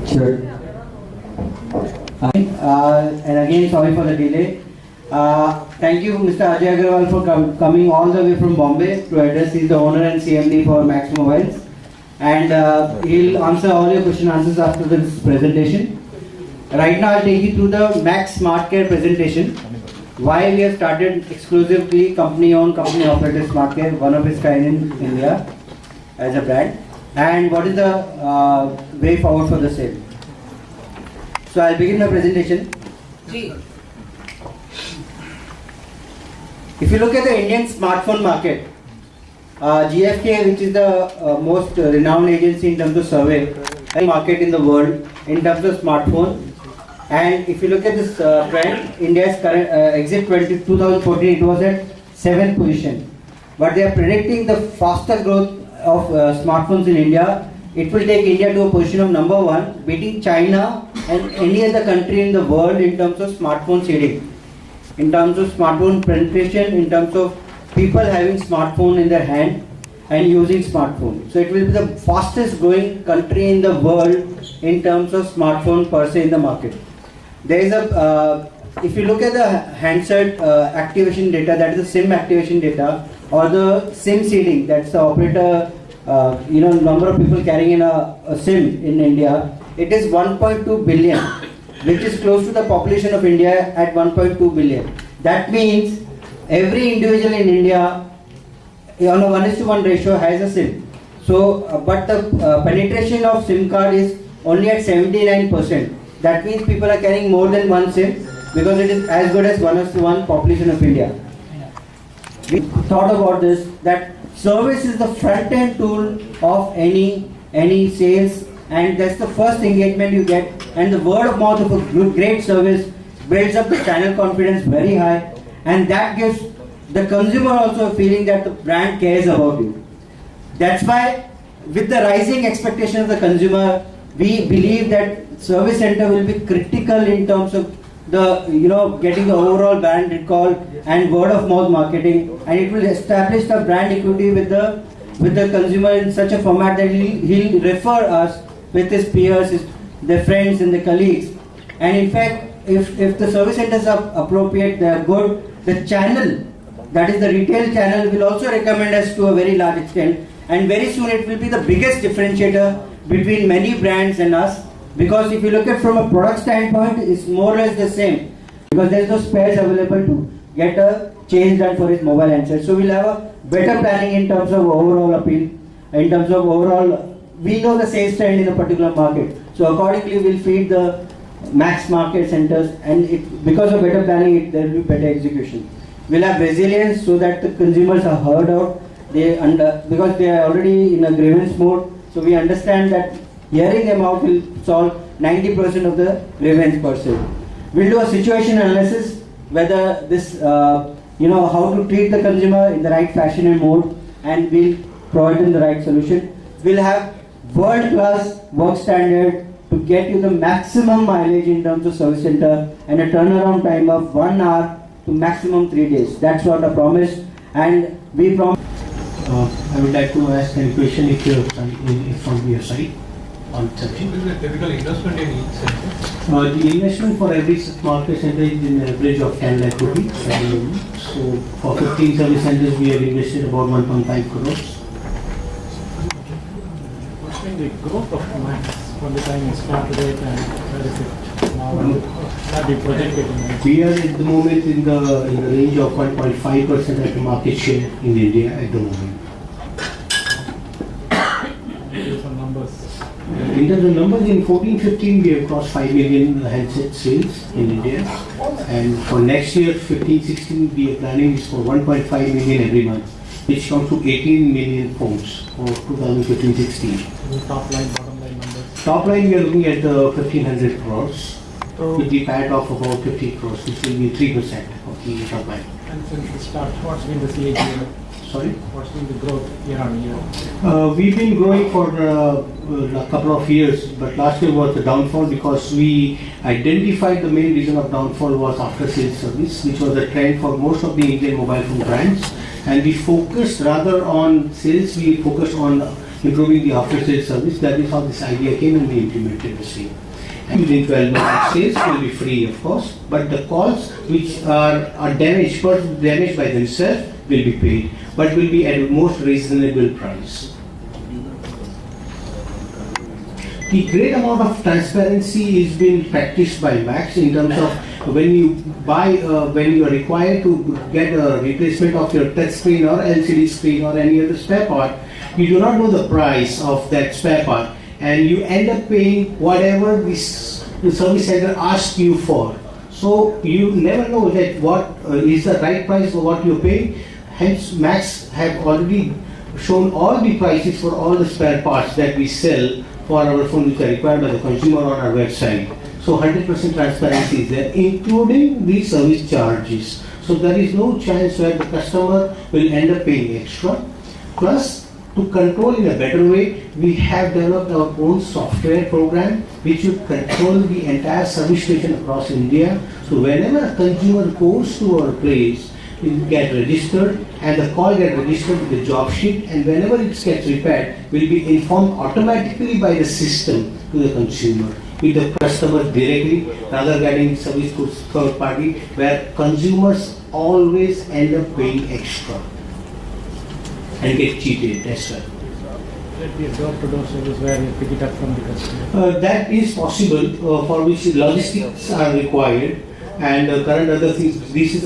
Sure. And again, sorry for the delay. Thank you, Mr. Ajay Agarwal, for coming all the way from Bombay to address. He's the owner and CMD for Max Mobiles, and he'll answer all your answers after this presentation. Right now, I'll take you through the Max Smart Care presentation. Why we have started exclusively company-owned, company-operated Smart Care, one of its kind in India as a brand, and what is the way forward for the same. So I'll begin my presentation. If you look at the Indian smartphone market, GfK, which is the most renowned agency in terms of survey market in the world in terms of smartphone, and if you look at this trend, India's current exit 2014, it was at 7th position, but they are predicting the faster growth of smartphones in India. It will take India to a position of number 1, beating China and any other country in the world in terms of smartphone sharing, in terms of smartphone penetration, in terms of people having smartphone in their hand and using smartphone. So it will be the fastest growing country in the world in terms of smartphone per se in the market. There is a, if you look at the handset activation data, that is the SIM activation data, or the SIM seeding, that's the operator, number of people carrying in a SIM in India, it is 1.2 billion, which is close to the population of India at 1.2 billion. That means every individual in India on a 1:1 ratio has a SIM. So, but the penetration of SIM card is only at 79%. That means people are carrying more than one SIM because it is as good as 1:1 population of India. We thought about this, that service is the front end tool of any sales, and that's the first engagement you get, and the word of mouth of a great service builds up the channel confidence very high, and that gives the consumer also a feeling that the brand cares about you. That's why with the rising expectation of the consumer, we believe that service center will be critical in terms of the getting the overall brand recall and word of mouth marketing, and it will establish the brand equity with the consumer in such a format that he'll refer us with his peers, their friends and the colleagues. And in fact, if the service centers are appropriate, they are good, the channel, that is the retail channel, will also recommend us to a very large extent, and very soon it will be the biggest differentiator between many brands and us. Because if you look at from a product standpoint, it's more or less the same, because there is no spares available to get a change done for his mobile handset. So we'll have a better planning in terms of overall appeal, in terms of overall, we know the sales trend in a particular market. So accordingly we'll feed the max market centers, and because of better planning, there will be better execution. We'll have resilience so that the consumers are heard out, because they are already in a grievance mode. So we understand that hearing them out will solve 90% of the grievance per se. We'll do a situation analysis, whether this, how to treat the consumer in the right fashion and mode, and we'll provide them the right solution. We'll have world-class work standard to get you the maximum mileage in terms of service center, and a turnaround time of 1 hour to maximum 3 days. That's what I promised, and we promise. I would like to ask a question if from your side. On something. What is the typical investment in each center? The investment for every smart care center is in average of 10 lakh rupees. So for 15 service centers, we have invested about 1.5 crores. What's been the growth of Max from the time you started it, and where is it now? What do you project it in? We are at the moment in the range of 1.5% at the market share in India at the moment. Some numbers. In terms of numbers, in 14-15 we have crossed 5 million handset sales in India, and for next year 15-16 we are planning is for 1.5 million every month, which comes to 18 million phones for 2015-16. Top line, bottom line numbers. Top line we are looking at 1,500 crores with the PAT of about 50 crores, which will be 3% of the top line. And since the start, what's been the CAGR? Sorry? What's been the growth year on year? We've been growing for a couple of years, but last year was the downfall because we identified the main reason of downfall was after sales service, which was the trend for most of the Indian mobile phone brands, and we focused rather on sales, we focused on improving the after-sales service. That is how this idea came and we implemented the same. And within 12 months, sales will be free, of course, but the calls which are damaged by themselves will be paid, but will be at a most reasonable price. The great amount of transparency is being practiced by Max in terms of when you buy, when you are required to get a replacement of your touch screen or LCD screen or any other spare part, you do not know the price of that spare part, and you end up paying whatever the service center asks you for. So you never know that what is the right price for what you're paying. Hence, Max have already shown all the prices for all the spare parts that we sell for our phone which are required by the consumer on our website. So 100% transparency is there, including the service charges. So there is no chance where the customer will end up paying extra. Plus, to control in a better way, we have developed our own software program which would control the entire service station across India. So whenever a consumer goes to our place, it will get registered and the call get registered with the job sheet, and whenever it gets repaired, will be informed automatically by the system to the consumer, with the customer directly, rather getting service to third party, where consumers always end up paying extra and get cheated as well. Let be a door-to-door service where you pick it up from the customer. That is possible, for which logistics are required, and current other things. This is